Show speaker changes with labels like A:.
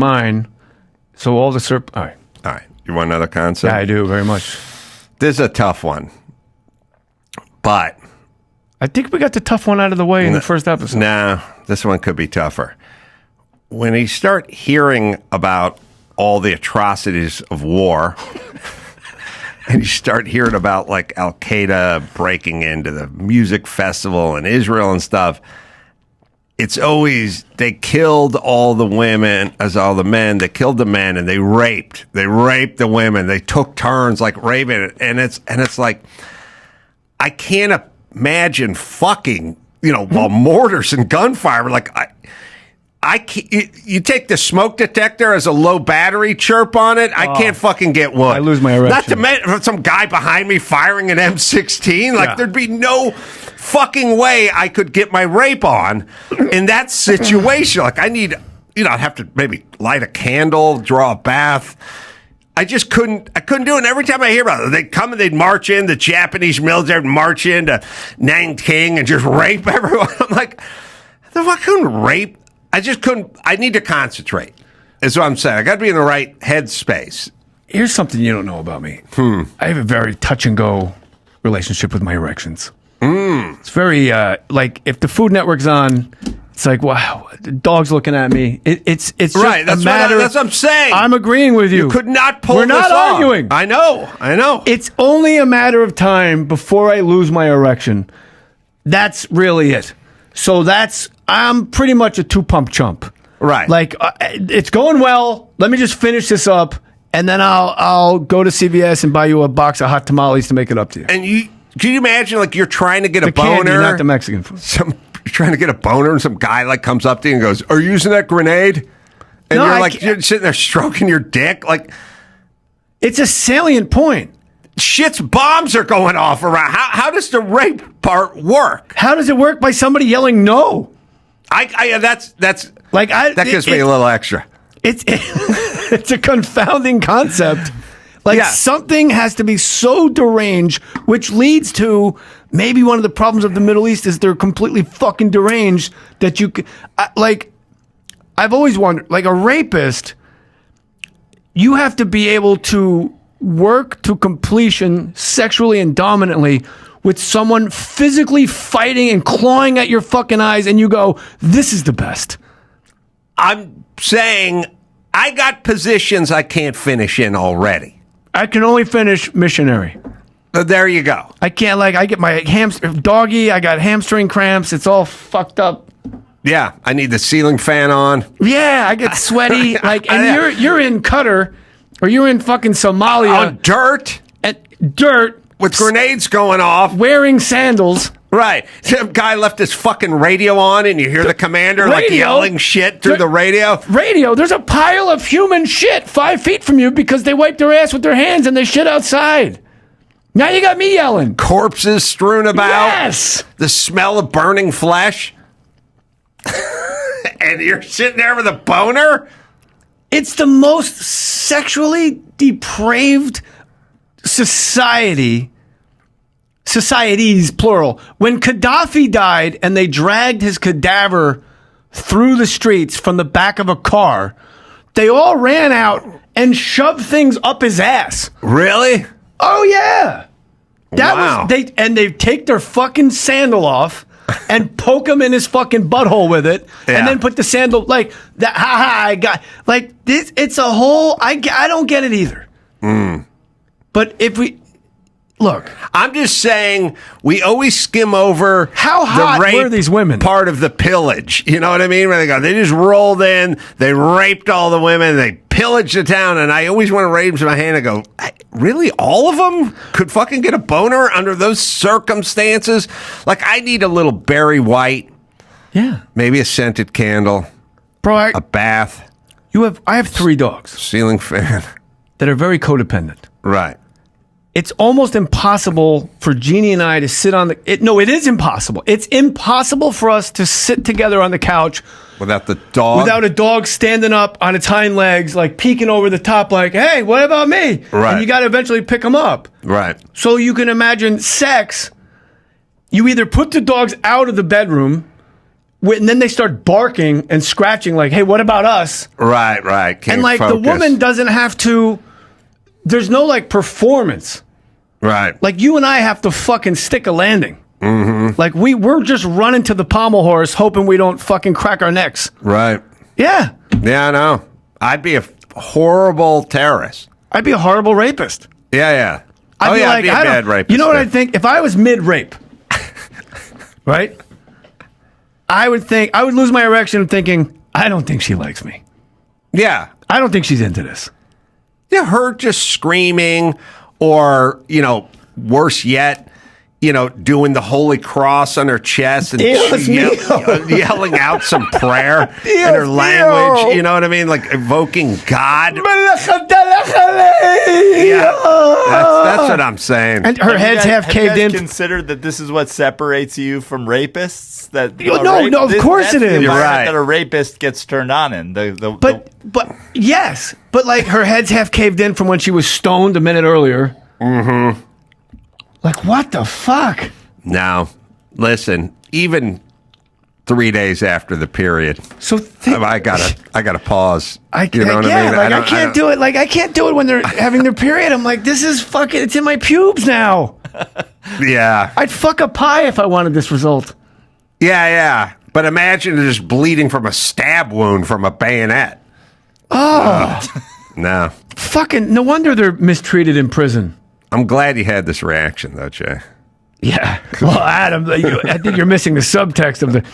A: mine. So all the All right.
B: All right. You want another concept?
A: Yeah, I do very much.
B: This is a tough one. But
A: I think we got the tough one out of the way in the first episode.
B: Nah, this one could be tougher. When you start hearing about all the atrocities of war, and you start hearing about like Al Qaeda breaking into the music festival in Israel and stuff, it's always they killed all the women as all the men. They killed the men and they raped the women. They took turns like raping, and it's like I can't imagine fucking while mortars and gunfire. Like I can't, you take the smoke detector as a low battery chirp on it. I can't fucking get one.
A: I lose my erection.
B: Not to mention some guy behind me firing an M16. Like there'd be no fucking way I could get my rape on in that situation. Like I need, I'd have to maybe light a candle, draw a bath. I just couldn't do it. And every time I hear about it, they'd come and they'd march in, the Japanese military would march into Nanking and just rape everyone. I'm like, the fuck couldn't rape? I just couldn't. I need to concentrate. Is what I'm saying. I got to be in the right headspace.
A: Here's something you don't know about me. I have a very touch and go relationship with my erections. It's very like if the Food Network's on, it's like wow, the dog's looking at me. It's just
B: right. That's
A: a matter.
B: That's what I'm saying.
A: I'm agreeing with you.
B: You could not pull.
A: We're not
B: this off.
A: arguing.
B: I know.
A: It's only a matter of time before I lose my erection. That's really it. So I'm pretty much a 2-pump chump.
B: Right.
A: Like, it's going well. Let me just finish this up, and then I'll go to CVS and buy you a box of hot tamales to make it up to you.
B: And can you imagine, like, you're trying to get a
A: candy,
B: boner?
A: not the Mexican food.
B: You're trying to get a boner, and some guy, like, comes up to you and goes, are you using that grenade? And
A: No,
B: you're sitting there stroking your dick. Like,
A: it's a salient point.
B: Shit's bombs are going off around. How does the rape part work?
A: How does it work by somebody yelling no?
B: That gives me a little extra.
A: It's a confounding concept. Like something has to be so deranged, which leads to maybe one of the problems of the Middle East is they're completely fucking deranged that you like. I've always wondered, like a rapist, you have to be able to work to completion sexually and dominantly with someone physically fighting and clawing at your fucking eyes, and you go, this is the best.
B: I'm saying I got positions I can't finish in already.
A: I can only finish missionary.
B: There you go.
A: I can't, I get my doggy, I got hamstring cramps, it's all fucked up.
B: Yeah, I need the ceiling fan on.
A: Yeah, I get sweaty, and you're in Qatar, or you're in fucking Somalia.
B: Oh, dirt.
A: And dirt.
B: With grenades going off.
A: Wearing sandals.
B: Right. Some guy left his fucking radio on and you hear the commander like yelling shit through the radio.
A: There's a pile of human shit 5 feet from you because they wiped their ass with their hands and they shit outside. Now you got me yelling.
B: Corpses strewn about.
A: Yes.
B: The smell of burning flesh. And you're sitting there with a boner?
A: It's the most sexually depraved societies, plural. When Gaddafi died and they dragged his cadaver through the streets from the back of a car, they all ran out and shoved things up his ass.
B: Really?
A: Oh, yeah.
B: Wow.
A: They take their fucking sandal off and poke him in his fucking butthole with it, and then put the sandal, like, that. I got, like, this, it's a whole, I don't get it either. But if we look,
B: I'm just saying we always skim over
A: how hot
B: the rape
A: were these women?
B: Part of the pillage, you know what I mean? Where they just rolled in, they raped all the women, they pillaged the town, and I always want to raise my hand and go, really, all of them could fucking get a boner under those circumstances? Like, I need a little Barry White, maybe a scented candle,
A: bro,
B: a bath.
A: I have 3 dogs,
B: ceiling fan
A: that are very codependent.
B: Right.
A: It's almost impossible for Jeannie and I to sit on it is impossible. It's impossible for us to sit together on the couch
B: without the dog.
A: Without a dog standing up on its hind legs, like peeking over the top, like, hey, what about me?
B: Right.
A: And you got to eventually pick them up.
B: Right.
A: So you can imagine sex. You either put the dogs out of the bedroom And then they start barking and scratching like, hey, what about us?
B: Right. Can't
A: And like
B: focus.
A: the woman doesn't have to, there's no like performance.
B: Right.
A: Like you and I have to fucking stick a landing. Mm-hmm. Like we're just running to the pommel horse hoping we don't fucking crack our necks.
B: Right.
A: Yeah.
B: Yeah, I know. I'd be a horrible terrorist.
A: I'd be a horrible rapist.
B: Yeah.
A: I'd be like,
B: I'd be a bad rapist.
A: You know what
B: too.
A: I'd think? If I was mid-rape, right? I would lose my erection thinking, I don't think she likes me.
B: Yeah.
A: I don't think she's into this.
B: Yeah, her just screaming or, worse yet, doing the Holy Cross on her chest and yelling out some prayer in her language. You know what I mean? Like evoking God. Yeah, that's what I'm saying.
A: And her head's half caved in.
C: Considered that this is what separates you from rapists.
A: No, of course it is.
B: You're right.
C: That a rapist gets turned on in.
A: But yes, but like her head's half caved in from when she was stoned a minute earlier. Mm-hmm. Like what the fuck?
B: Now, listen, even 3 days after the period,
A: So
B: I gotta pause.
A: I can't do it. Like I can't do it when they're having their period. I'm like, this is fucking. It's in my pubes now.
B: Yeah.
A: I'd fuck a pie if I wanted this result.
B: Yeah. But imagine just bleeding from a stab wound from a bayonet.
A: Oh,
B: No.
A: fucking. No wonder they're mistreated in prison.
B: I'm glad you had this reaction, though, Jay.
A: Yeah. Well, Adam, I think you're missing the subtext of the.